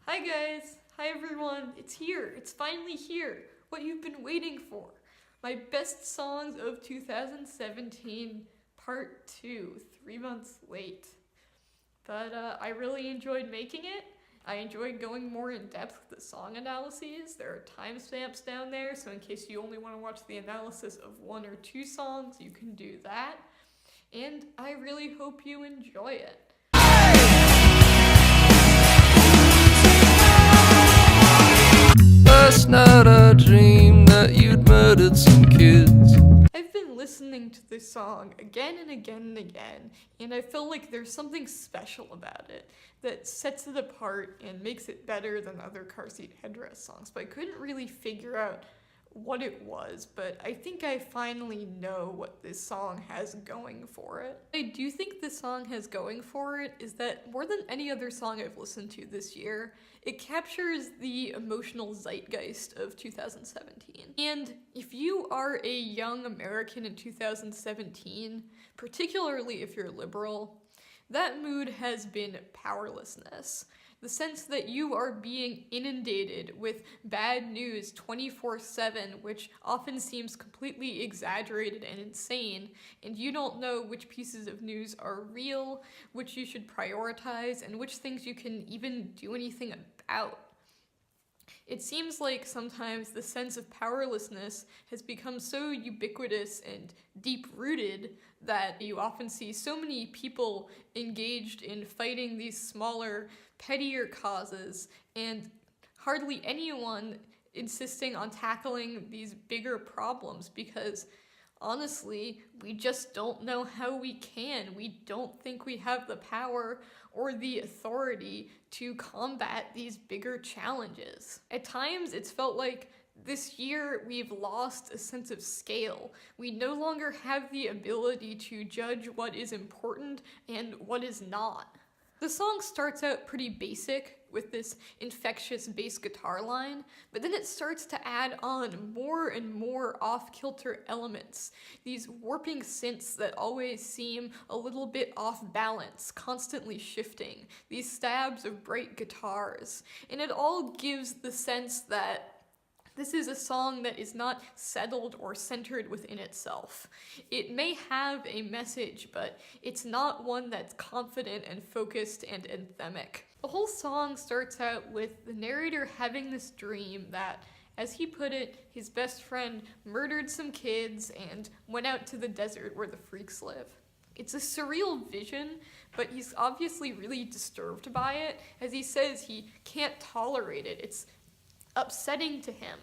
Hi guys! Hi everyone! It's here! It's finally here! What you've been waiting for! My best songs of 2017, part 2, 3 months late. But I really enjoyed making it. I enjoyed going more in depth with the song analyses. There are timestamps down there, so in case you only want to watch the analysis of one or two songs, you can do that. And I really hope you enjoy it. Last night I dreamed that you'd murdered some kids. I've been listening to this song again and again and again, and I feel like there's something special about it that sets it apart and makes it better than other car seat headrest songs, but I couldn't really figure out what it was, but I think I finally know what this song has going for it. I do think this song has going for it is that more than any other song I've listened to this year, it captures the emotional zeitgeist of 2017. And if you are a young American in 2017, particularly if you're liberal, that mood has been powerlessness. The sense that you are being inundated with bad news 24/7, which often seems completely exaggerated and insane, and you don't know which pieces of news are real, which you should prioritize, and which things you can even do anything about. It seems like sometimes the sense of powerlessness has become so ubiquitous and deep-rooted that you often see so many people engaged in fighting these smaller, pettier causes, and hardly anyone insisting on tackling these bigger problems because honestly, we just don't know how we can. We don't think we have the power or the authority to combat these bigger challenges. At times, it's felt like this year we've lost a sense of scale. We no longer have the ability to judge what is important and what is not. The song starts out pretty basic with this infectious bass guitar line, but then it starts to add on more and more off-kilter elements, these warping synths that always seem a little bit off balance, constantly shifting, these stabs of bright guitars, and it all gives the sense that this is a song that is not settled or centered within itself. It may have a message, but it's not one that's confident and focused and anthemic. The whole song starts out with the narrator having this dream that, as he put it, his best friend murdered some kids and went out to the desert where the freaks live. It's a surreal vision, but he's obviously really disturbed by it. As he says, he can't tolerate it. It's upsetting to him.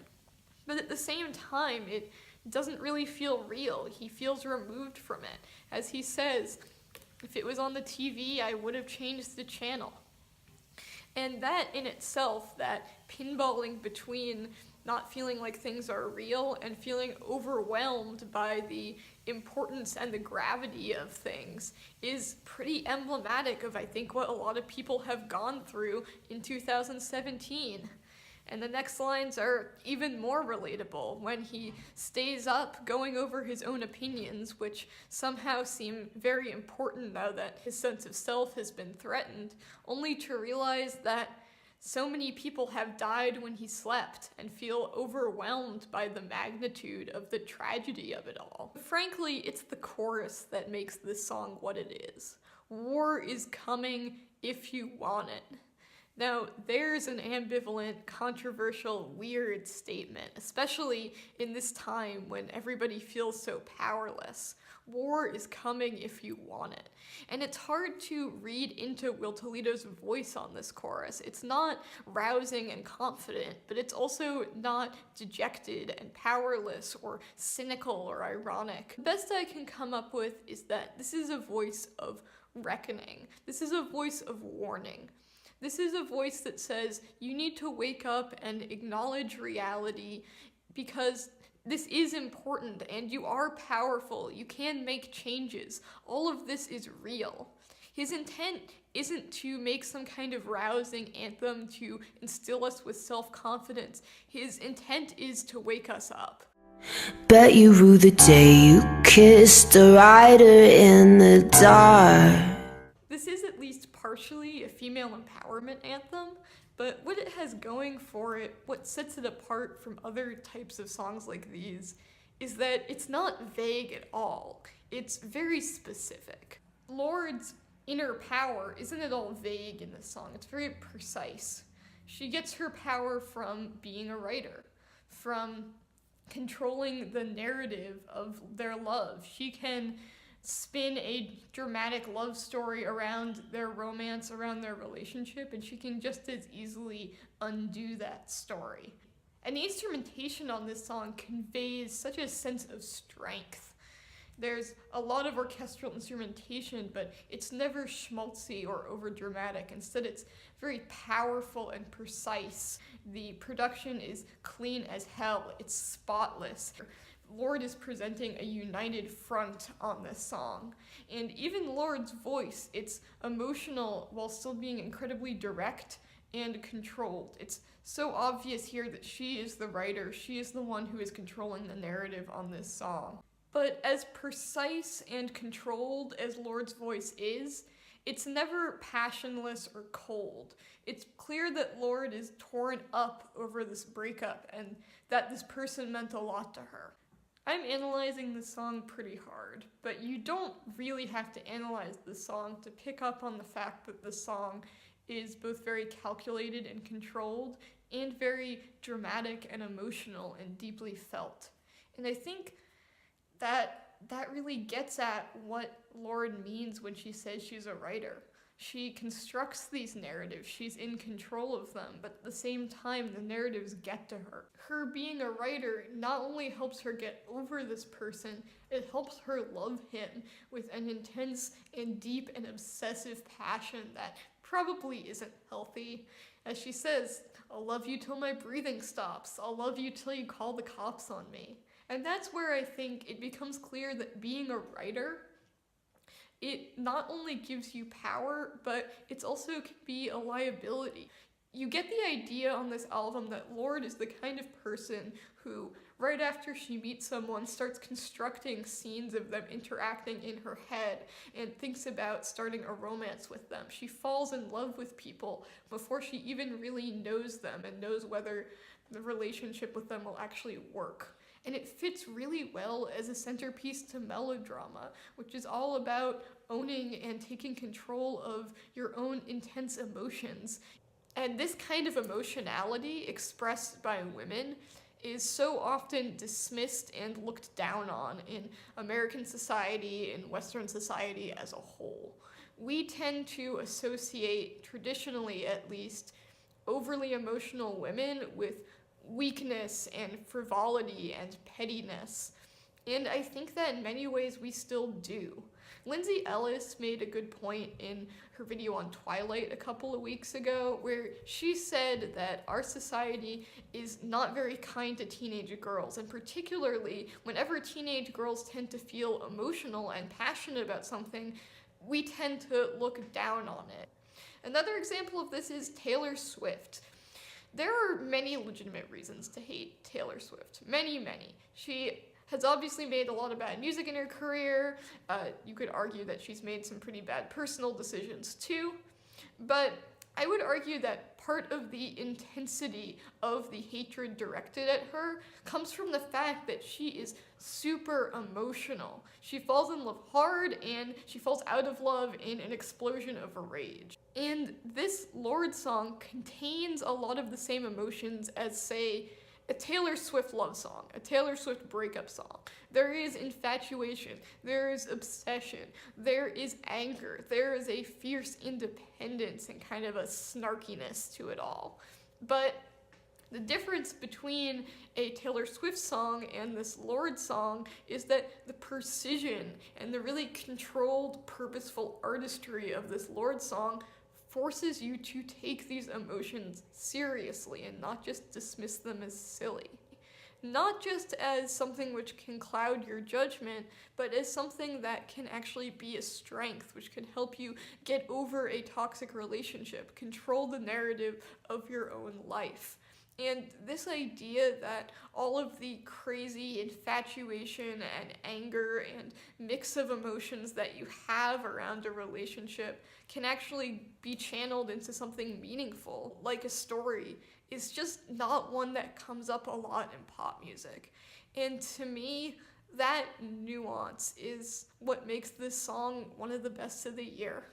But at the same time, it doesn't really feel real. He feels removed from it. As he says, if it was on the TV, I would have changed the channel. And that in itself, that pinballing between not feeling like things are real and feeling overwhelmed by the importance and the gravity of things is pretty emblematic of, I think, what a lot of people have gone through in 2017. And the next lines are even more relatable when he stays up going over his own opinions, which somehow seem very important now that his sense of self has been threatened, only to realize that so many people have died when he slept and feel overwhelmed by the magnitude of the tragedy of it all. Frankly, it's the chorus that makes this song what it is. War is coming if you want it. Now, there's an ambivalent, controversial, weird statement, especially in this time when everybody feels so powerless. War is coming if you want it. And it's hard to read into Will Toledo's voice on this chorus. It's not rousing and confident, but it's also not dejected and powerless or cynical or ironic. The best I can come up with is that this is a voice of reckoning. This is a voice of warning. This is a voice that says you need to wake up and acknowledge reality because this is important and you are powerful. You can make changes. All of this is real. His intent isn't to make some kind of rousing anthem to instill us with self-confidence. His intent is to wake us up. Bet you rue the day you kissed a rider in the dark. This is at least partially a female empowerment anthem, but what it has going for it, what sets it apart from other types of songs like these, is that it's not vague at all. It's very specific. Lorde's inner power isn't at all vague in this song, it's very precise. She gets her power from being a writer, from controlling the narrative of their love. She can spin a dramatic love story around their romance, around their relationship, and she can just as easily undo that story. And the instrumentation on this song conveys such a sense of strength. There's a lot of orchestral instrumentation, but it's never schmaltzy or overdramatic. Instead, it's very powerful and precise. The production is clean as hell. It's spotless. Lorde is presenting a united front on this song. And even Lorde's voice, it's emotional while still being incredibly direct and controlled. It's so obvious here that she is the writer. She is the one who is controlling the narrative on this song. But as precise and controlled as Lorde's voice is, it's never passionless or cold. It's clear that Lorde is torn up over this breakup and that this person meant a lot to her. I'm analyzing this song pretty hard, but you don't really have to analyze this song to pick up on the fact that this song is both very calculated and controlled and very dramatic and emotional and deeply felt. And I think that really gets at what Lorde means when she says she's a writer. She constructs these narratives, she's in control of them, but at the same time, the narratives get to her. Her being a writer not only helps her get over this person, it helps her love him with an intense and deep and obsessive passion that probably isn't healthy. As she says, "I'll love you till my breathing stops. I'll love you till you call the cops on me." And that's where I think it becomes clear that being a writer, it not only gives you power, but it also can be a liability. You get the idea on this album that Lorde is the kind of person who, right after she meets someone, starts constructing scenes of them interacting in her head and thinks about starting a romance with them. She falls in love with people before she even really knows them and knows whether the relationship with them will actually work. And it fits really well as a centerpiece to melodrama, which is all about owning and taking control of your own intense emotions. And this kind of emotionality expressed by women is so often dismissed and looked down on in American society and Western society as a whole. We tend to associate, traditionally at least, overly emotional women with weakness and frivolity and pettiness. And I think that in many ways we still do. Lindsay Ellis made a good point in her video on Twilight a couple of weeks ago, where she said that our society is not very kind to teenage girls, and particularly whenever teenage girls tend to feel emotional and passionate about something, we tend to look down on it. Another example of this is Taylor Swift. There are many legitimate reasons to hate Taylor Swift. Many. She has obviously made a lot of bad music in her career. You could argue that she's made some pretty bad personal decisions too. But I would argue that part of the intensity of the hatred directed at her comes from the fact that she is super emotional. She falls in love hard and she falls out of love in an explosion of rage. And this Lorde song contains a lot of the same emotions as, say, a Taylor Swift love song, a Taylor Swift breakup song. There is infatuation, there is obsession, there is anger, there is a fierce independence and kind of a snarkiness to it all. But the difference between a Taylor Swift song and this Lorde song is that the precision and the really controlled, purposeful artistry of this Lorde song forces you to take these emotions seriously and not just dismiss them as silly. Not just as something which can cloud your judgment, but as something that can actually be a strength, which can help you get over a toxic relationship, control the narrative of your own life. And this idea that all of the crazy infatuation and anger and mix of emotions that you have around a relationship can actually be channeled into something meaningful, like a story, is just not one that comes up a lot in pop music. And to me, that nuance is what makes this song one of the best of the year.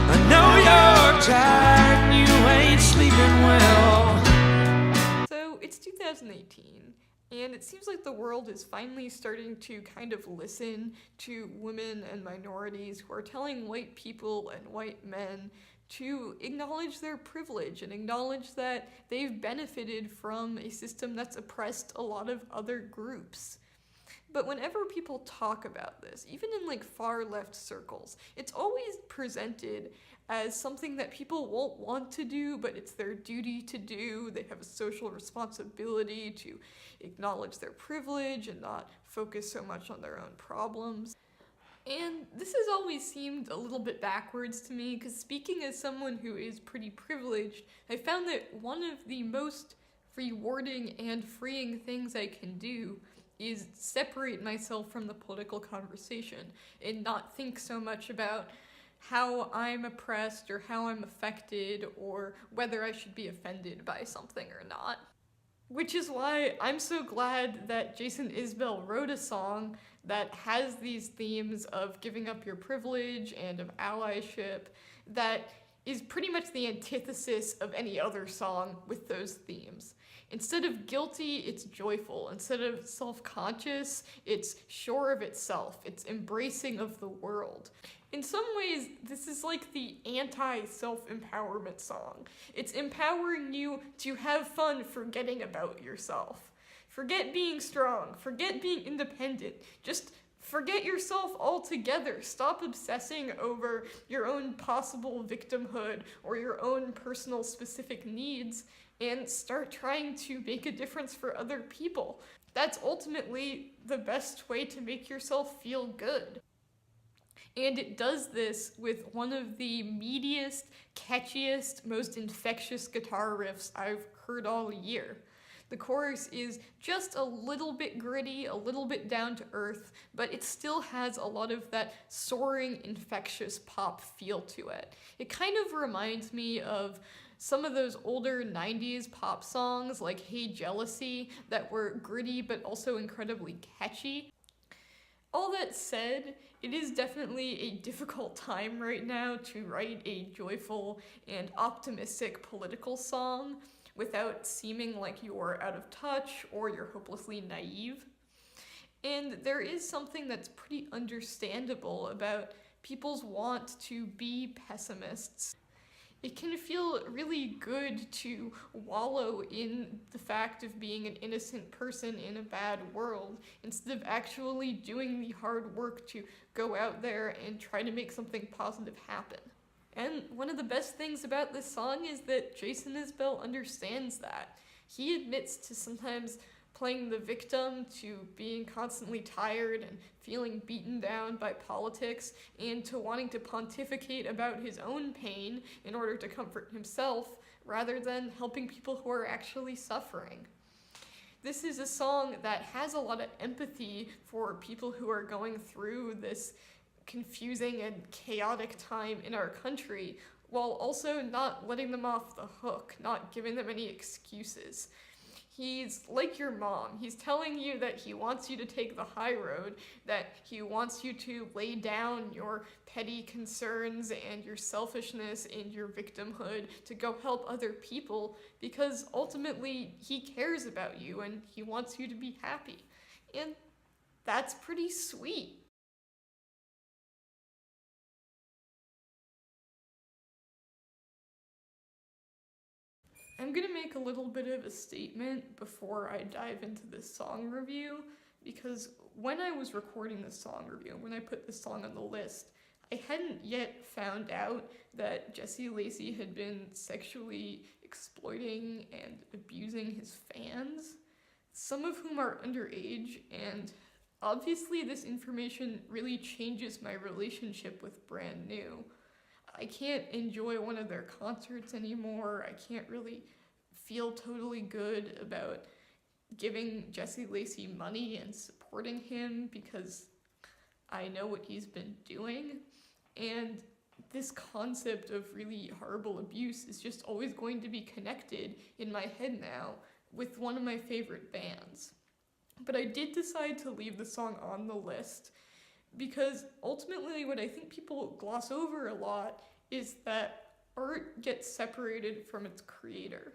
I know you're tired and you ain't sleeping well. So it's 2018, and it seems like the world is finally starting to kind of listen to women and minorities who are telling white people and white men to acknowledge their privilege and acknowledge that they've benefited from a system that's oppressed a lot of other groups. But whenever people talk about this, even in like far left circles, it's always presented as something that people won't want to do, but it's their duty to do. They have a social responsibility to acknowledge their privilege and not focus so much on their own problems. And this has always seemed a little bit backwards to me, because speaking as someone who is pretty privileged, I found that one of the most rewarding and freeing things I can do is separate myself from the political conversation and not think so much about how I'm oppressed or how I'm affected or whether I should be offended by something or not. Which is why I'm so glad that Jason Isbell wrote a song that has these themes of giving up your privilege and of allyship that is pretty much the antithesis of any other song with those themes. Instead of guilty, it's joyful. Instead of self-conscious, it's sure of itself. It's embracing of the world. In some ways, this is like the anti-self-empowerment song. It's empowering you to have fun forgetting about yourself. Forget being strong. Forget being independent. Just forget yourself altogether. Stop obsessing over your own possible victimhood or your own personal specific needs and start trying to make a difference for other people. That's ultimately the best way to make yourself feel good. And it does this with one of the meatiest, catchiest, most infectious guitar riffs I've heard all year. The chorus is just a little bit gritty, a little bit down to earth, but it still has a lot of that soaring, infectious pop feel to it. It kind of reminds me of some of those older 90s pop songs like Hey Jealousy that were gritty but also incredibly catchy. All that said, it is definitely a difficult time right now to write a joyful and optimistic political song without seeming like you're out of touch or you're hopelessly naive. And there is something that's pretty understandable about people's want to be pessimists. It can feel really good to wallow in the fact of being an innocent person in a bad world instead of actually doing the hard work to go out there and try to make something positive happen. And one of the best things about this song is that Jason Isbell understands that. He admits to sometimes playing the victim, to being constantly tired and feeling beaten down by politics, and to wanting to pontificate about his own pain in order to comfort himself, rather than helping people who are actually suffering. This is a song that has a lot of empathy for people who are going through this confusing and chaotic time in our country, while also not letting them off the hook, not giving them any excuses. He's like your mom. He's telling you that he wants you to take the high road, that he wants you to lay down your petty concerns and your selfishness and your victimhood to go help other people, because ultimately he cares about you and he wants you to be happy. And that's pretty sweet. I'm gonna make a little bit of a statement before I dive into this song review, because when I was recording this song review, when I put this song on the list, I hadn't yet found out that Jesse Lacey had been sexually exploiting and abusing his fans, some of whom are underage, and obviously this information really changes my relationship with Brand New. I can't enjoy one of their concerts anymore. I can't really feel totally good about giving Jesse Lacey money and supporting him because I know what he's been doing. And this concept of really horrible abuse is just always going to be connected in my head now with one of my favorite bands. But I did decide to leave the song on the list because ultimately what I think people gloss over a lot is that art gets separated from its creator.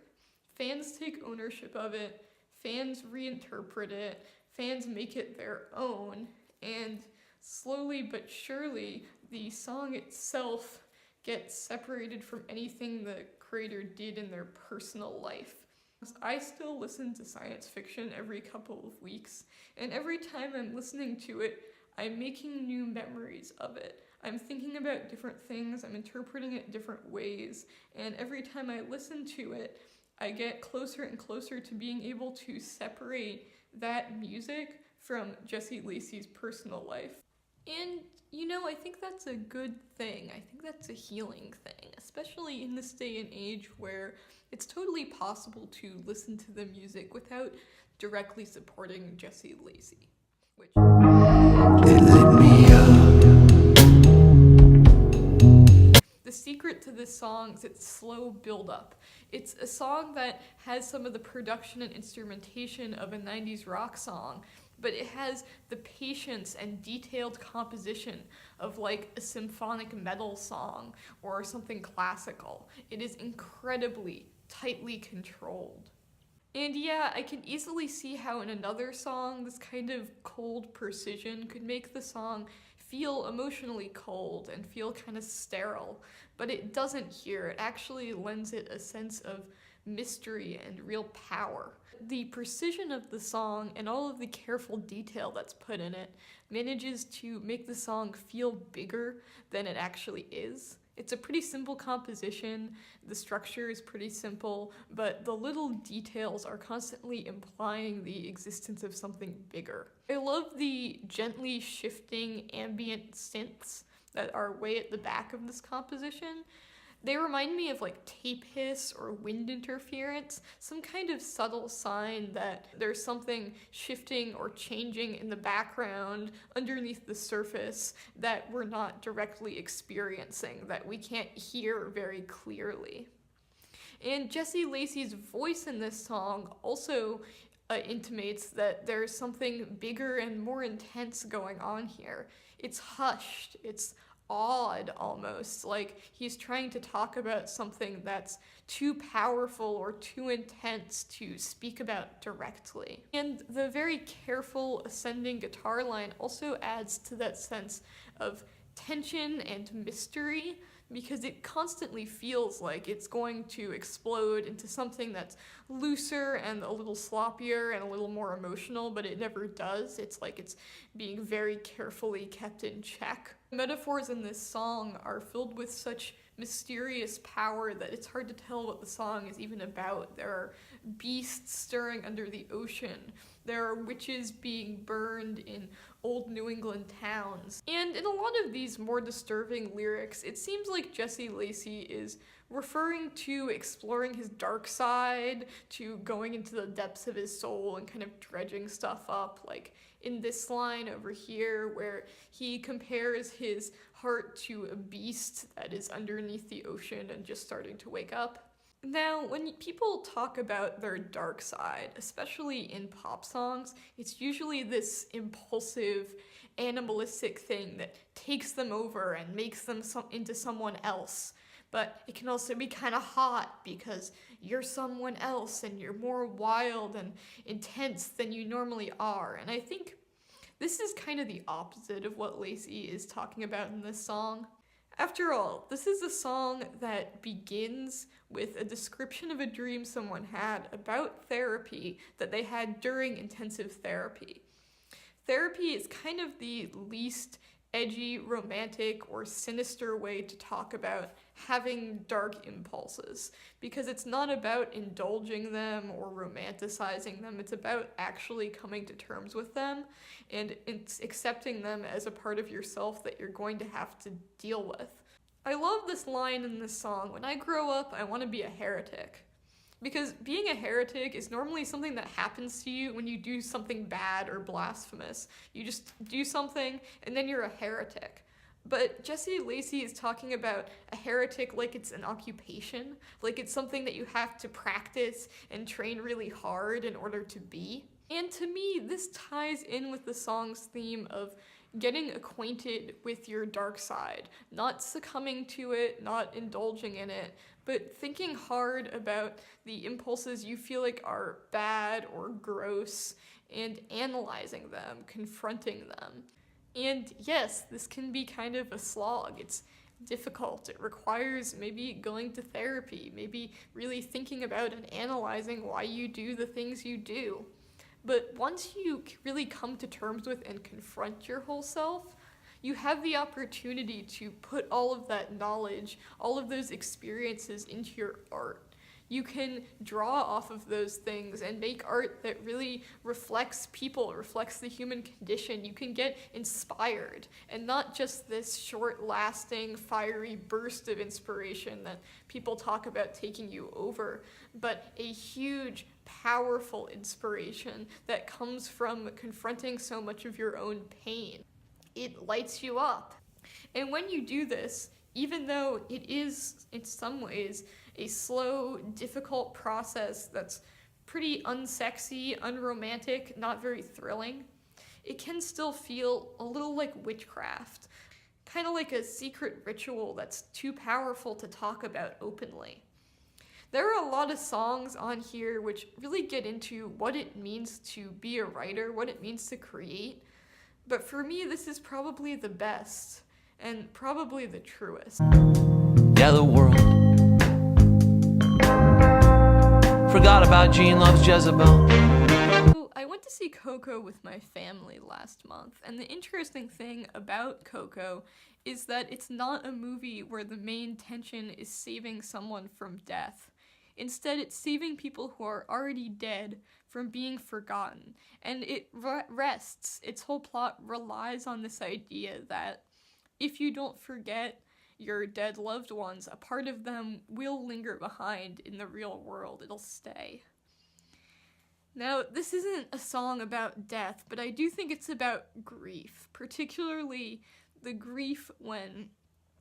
Fans take ownership of it, fans reinterpret it, fans make it their own, and slowly but surely the song itself gets separated from anything the creator did in their personal life. I still listen to science fiction every couple of weeks, and every time I'm listening to it, I'm making new memories of it. I'm thinking about different things, I'm interpreting it different ways, and every time I listen to it, I get closer and closer to being able to separate that music from Jesse Lacey's personal life. And, I think that's a good thing. I think that's a healing thing, especially in this day and age where it's totally possible to listen to the music without directly supporting Jesse Lacey. Which It lit me up. the secret to this song is its slow build-up. It's a song that has some of the production and instrumentation of a 90s rock song, but it has the patience and detailed composition of like a symphonic metal song or something classical. It is incredibly tightly controlled. And yeah, I can easily see how in another song, this kind of cold precision could make the song feel emotionally cold and feel kind of sterile, but it doesn't here. It actually lends it a sense of mystery and real power. The precision of the song and all of the careful detail that's put in it manages to make the song feel bigger than it actually is. It's a pretty simple composition, the structure is pretty simple, but the little details are constantly implying the existence of something bigger. I love the gently shifting ambient synths that are way at the back of this composition. They remind me of like tape hiss or wind interference, some kind of subtle sign that there's something shifting or changing in the background underneath the surface that we're not directly experiencing, that we can't hear very clearly. And Jesse Lacey's voice in this song also intimates that there's something bigger and more intense going on here. It's hushed, it's awed almost, like he's trying to talk about something that's too powerful or too intense to speak about directly. And the very careful ascending guitar line also adds to that sense of tension and mystery, because it constantly feels like it's going to explode into something that's looser and a little sloppier and a little more emotional, but it never does. It's like it's being very carefully kept in check. The metaphors in this song are filled with such mysterious power that it's hard to tell what the song is even about. There are beasts stirring under the ocean. There are witches being burned in old New England towns. And in a lot of these more disturbing lyrics, it seems like Jesse Lacey is referring to exploring his dark side, to going into the depths of his soul and kind of dredging stuff up, like in this line over here where he compares his heart to a beast that is underneath the ocean and just starting to wake up. Now, when people talk about their dark side, especially in pop songs, it's usually this impulsive, animalistic thing that takes them over and makes them into someone else. But it can also be kind of hot because you're someone else and you're more wild and intense than you normally are. And I think this is kind of the opposite of what Lacey is talking about in this song. After all, this is a song that begins with a description of a dream someone had about therapy that they had during intensive therapy. Therapy is kind of the least edgy, romantic, or sinister way to talk about having dark impulses, because it's not about indulging them or romanticizing them. It's about actually coming to terms with them and it's accepting them as a part of yourself that you're going to have to deal with. I love this line in this song: "When I grow up, I want to be a heretic." Because being a heretic is normally something that happens to you when you do something bad or blasphemous. You just do something and then you're a heretic. But Jesse Lacey is talking about a heretic like it's an occupation, like it's something that you have to practice and train really hard in order to be. And to me, this ties in with the song's theme of getting acquainted with your dark side, not succumbing to it, not indulging in it, but thinking hard about the impulses you feel like are bad or gross and analyzing them, confronting them. And yes, this can be kind of a slog. It's difficult. It requires maybe going to therapy, maybe really thinking about and analyzing why you do the things you do. But once you really come to terms with and confront your whole self, you have the opportunity to put all of that knowledge, all of those experiences into your art. You can draw off of those things and make art that really reflects people, reflects the human condition. You can get inspired, and not just this short-lasting, fiery burst of inspiration that people talk about taking you over, but a huge, powerful inspiration that comes from confronting so much of your own pain. It lights you up. And when you do this, even though it is, in some ways, a slow, difficult process that's pretty unsexy, unromantic, not very thrilling, it can still feel a little like witchcraft, kind of like a secret ritual that's too powerful to talk about openly. There are a lot of songs on here which really get into what it means to be a writer, what it means to create, but for me, this is probably the best, and probably the truest. Yeah, the world forgot about Gene Loves Jezebel. So I went to see Coco with my family last month, and the interesting thing about Coco is that it's not a movie where the main tension is saving someone from death. Instead, it's saving people who are already dead from being forgotten, and it rests, its whole plot relies on this idea that if you don't forget your dead loved ones, a part of them will linger behind in the real world. It'll stay. Now, this isn't a song about death, but I do think it's about grief, particularly the grief when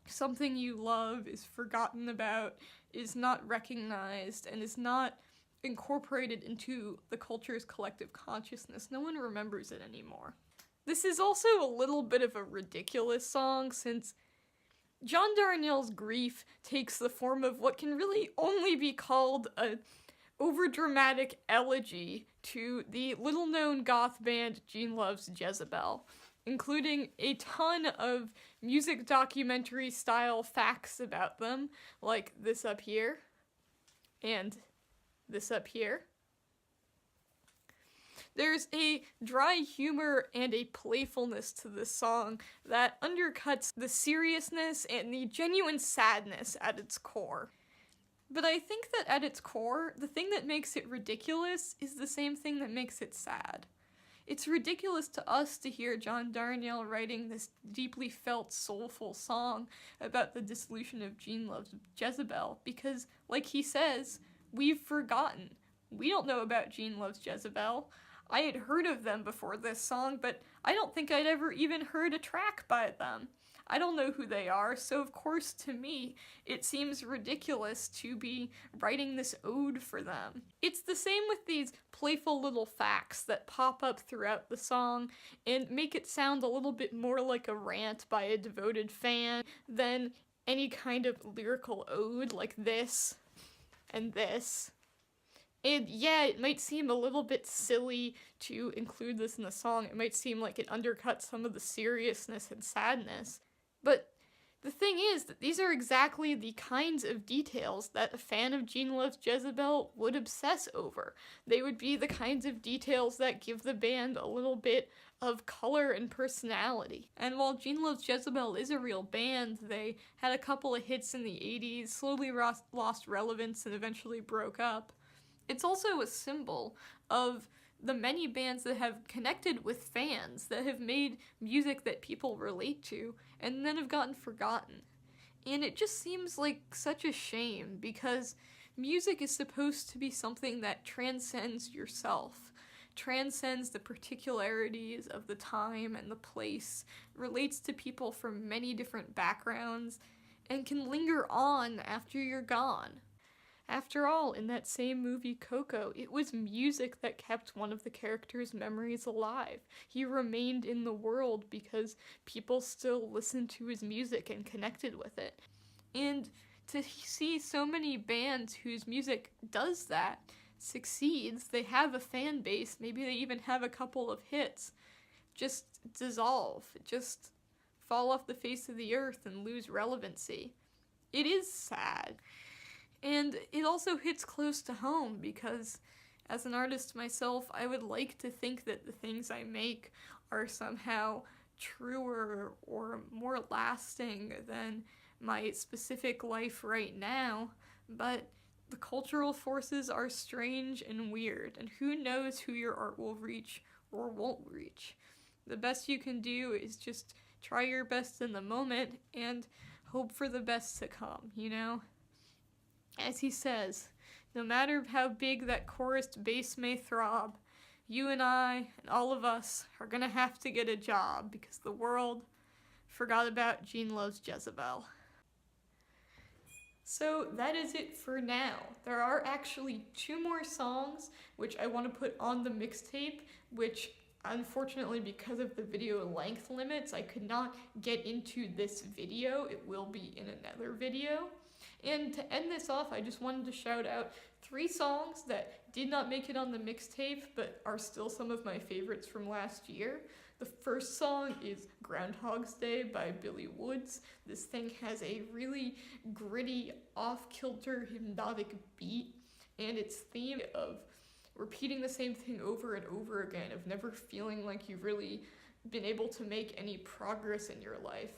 something you love is forgotten about, is not recognized, and is not incorporated into the culture's collective consciousness. No one remembers it anymore. This is also a little bit of a ridiculous song, since John Darnielle's grief takes the form of what can really only be called a overdramatic elegy to the little-known goth band Gene Loves Jezebel, including a ton of music documentary-style facts about them, like this up here, and this up here. There's a dry humor and a playfulness to this song that undercuts the seriousness and the genuine sadness at its core. But I think that at its core, the thing that makes it ridiculous is the same thing that makes it sad. It's ridiculous to us to hear John Darnielle writing this deeply felt, soulful song about the dissolution of Gene Loves Jezebel, because, like he says, we've forgotten. We don't know about Gene Loves Jezebel. I had heard of them before this song, but I don't think I'd ever even heard a track by them. I don't know who they are, so of course to me, it seems ridiculous to be writing this ode for them. It's the same with these playful little facts that pop up throughout the song and make it sound a little bit more like a rant by a devoted fan than any kind of lyrical ode like this and this. And yeah, it might seem a little bit silly to include this in the song. It might seem like it undercuts some of the seriousness and sadness. But the thing is that these are exactly the kinds of details that a fan of Gene Loves Jezebel would obsess over. They would be the kinds of details that give the band a little bit of color and personality. And while Gene Loves Jezebel is a real band, they had a couple of hits in the 80s, slowly lost relevance, and eventually broke up. It's also a symbol of the many bands that have connected with fans, that have made music that people relate to, and then have gotten forgotten. And it just seems like such a shame, because Music is supposed to be something that transcends yourself, transcends the particularities of the time and the place, relates to people from many different backgrounds, and can linger on after you're gone. After all, in that same movie Coco, it was music that kept one of the characters' memories alive. He remained in the world because people still listened to his music and connected with it. And to see so many bands whose music does that, succeeds, they have a fan base, maybe they even have a couple of hits, just dissolve, just fall off the face of the earth and lose relevancy. It is sad. And it also hits close to home because, as an artist myself, I would like to think that the things I make are somehow truer or more lasting than my specific life right now, but the cultural forces are strange and weird, and who knows who your art will reach or won't reach. The best you can do is just try your best in the moment and hope for the best to come, you know? As he says, no matter how big that chorused bass may throb, you and I and all of us are gonna have to get a job because the world forgot about Gene Loves Jezebel. So that is it for now. There are actually 2 more songs which I want to put on the mixtape, which unfortunately because of the video length limits I could not get into this video. It will be in another video. And to end this off, I just wanted to shout out 3 songs that did not make it on the mixtape, but are still some of my favorites from last year. The first song is Groundhog's Day by Billy Woods. This thing has a really gritty, off-kilter, hypnotic beat, and its theme of repeating the same thing over and over again, of never feeling like you've really been able to make any progress in your life,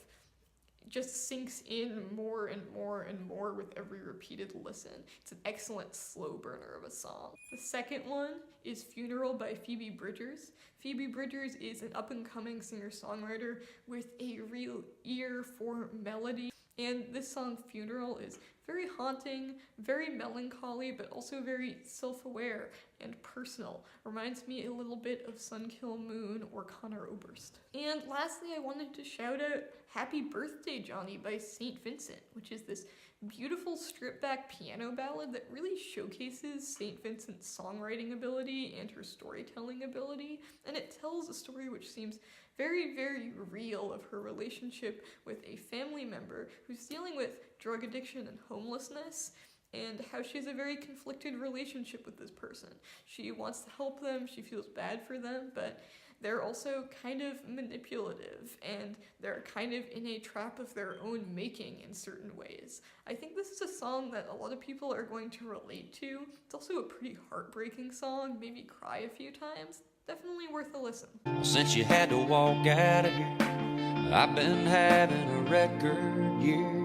just sinks in more and more and more with every repeated listen. It's an excellent slow burner of a song. The second one is Funeral by Phoebe Bridgers. Phoebe Bridgers is an up-and-coming singer-songwriter with a real ear for melody, and this song, Funeral, is very haunting, very melancholy, but also very self-aware and personal. Reminds me a little bit of Sun Kil Moon or Conor Oberst. And lastly, I wanted to shout out Happy Birthday Johnny by St. Vincent, which is this beautiful stripped-back piano ballad that really showcases St. Vincent's songwriting ability and her storytelling ability, and it tells a story which seems very, very real of her relationship with a family member who's dealing with drug addiction and homelessness, and how she has a very conflicted relationship with this person. She wants to help them, she feels bad for them, but they're also kind of manipulative, and they're kind of in a trap of their own making in certain ways. I think this is a song that a lot of people are going to relate to. It's also a pretty heartbreaking song, made me cry a few times. Definitely worth a listen. Since you had to walk out of here, I've been having a record year.